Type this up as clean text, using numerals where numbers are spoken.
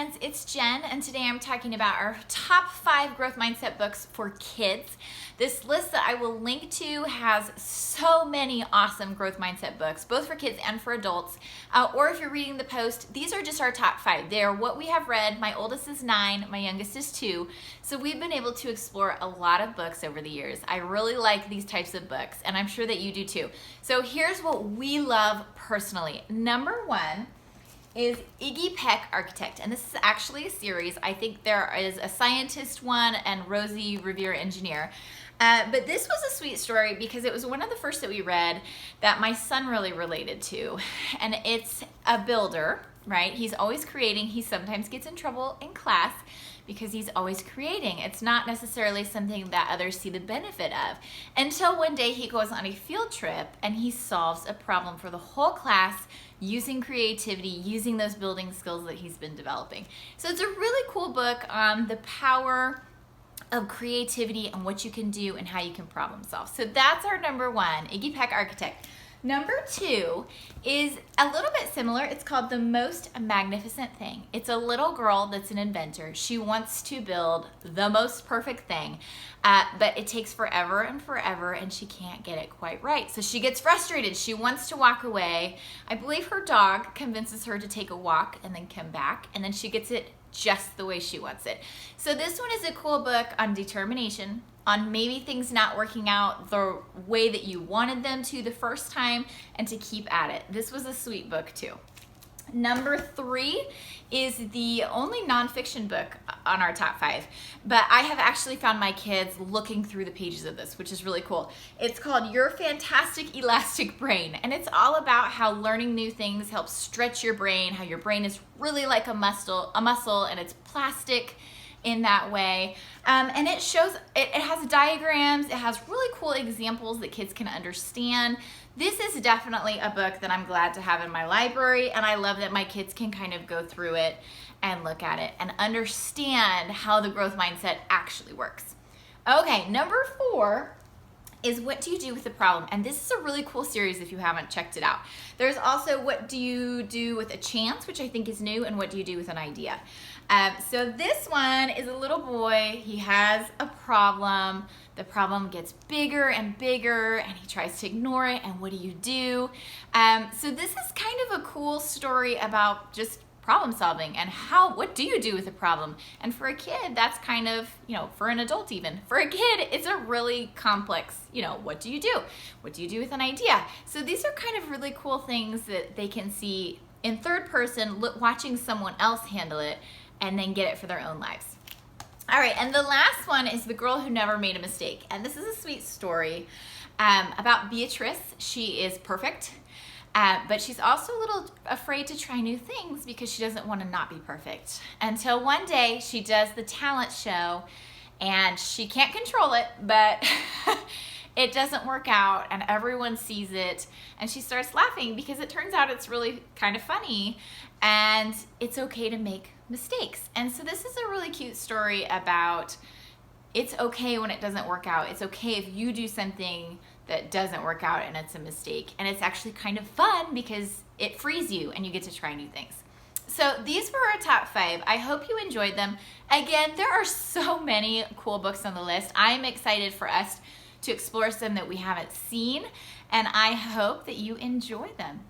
friends, it's Jen, and today I'm talking about our top 5 growth mindset books for kids. This list that I will link to has so many awesome growth mindset books, both for kids and for adults. Or if you're reading the post, these are just our top 5. They are what we have read. My oldest is 9, my youngest is 2. So we've been able to explore a lot of books over the years. I really like these types of books, and I'm sure that you do too. So here's what we love personally. Number 1 is Iggy, Peck, Architect. And this is actually a series. I think there is a scientist one and Rosie Revere Engineer. But this was a sweet story because it was one of the first that we read that my son really related to. And it's a builder, right? He's always creating. He sometimes gets in trouble in class because he's always creating. It's not necessarily something that others see the benefit of. Until one day he goes on a field trip and he solves a problem for the whole class using creativity, using those building skills that he's been developing. So it's a really cool book on the power of creativity and what you can do and how you can problem solve. So that's our number 1, Iggy, Peck, Architect. Number 2 is a little bit similar. It's called The Most Magnificent Thing. It's a little girl that's an inventor. She wants to build the most perfect thing, but it takes forever and forever, and she can't get it quite right. So she gets frustrated. She wants to walk away. I believe her dog convinces her to take a walk and then come back, and then she gets it just the way she wants it. So this one is a cool book on determination, on maybe things not working out the way that you wanted them to the first time, and to keep at it. This was a sweet book too. Number 3 is the only nonfiction book on our top 5, but I have actually found my kids looking through the pages of this, which is really cool. It's called Your Fantastic Elastic Brain, and it's all about how learning new things helps stretch your brain, how your brain is really like a muscle, and it's plastic in that way. And it shows, it has diagrams, it has really cool examples that kids can understand. This is definitely a book that I'm glad to have in my library, and I love that my kids can kind of go through it and look at it and understand how the growth mindset actually works. Okay, number 4 is What Do You Do with the Problem? And this is a really cool series if you haven't checked it out. There's also What Do You Do with a Chance, which I think is new, and What Do You Do with an Idea? So this one is a little boy. He has a problem. The problem gets bigger and bigger, and he tries to ignore it, and what do you do? So this is kind of a cool story about just problem solving and what do you do with a problem? And for a kid, that's kind of, for an adult even. For a kid, it's a really complex, what do you do? What do you do with an idea? So these are kind of really cool things that they can see in third person, watching someone else handle it, and then get it for their own lives. All right, and the last one is The Girl Who Never Made a Mistake. And this is a sweet story about Beatrice. She is perfect, but she's also a little afraid to try new things because she doesn't want to not be perfect. Until one day she does the talent show, and she can't control it, but it doesn't work out, and everyone sees it, and she starts laughing because it turns out it's really kind of funny, and it's okay to make mistakes. And so this is a really cute story about it's okay when it doesn't work out. It's okay if you do something that doesn't work out and it's a mistake. And it's actually kind of fun because it frees you and you get to try new things. So these were our top 5. I hope you enjoyed them. Again, there are so many cool books on the list. I'm excited for us to explore some that we haven't seen, and I hope that you enjoy them.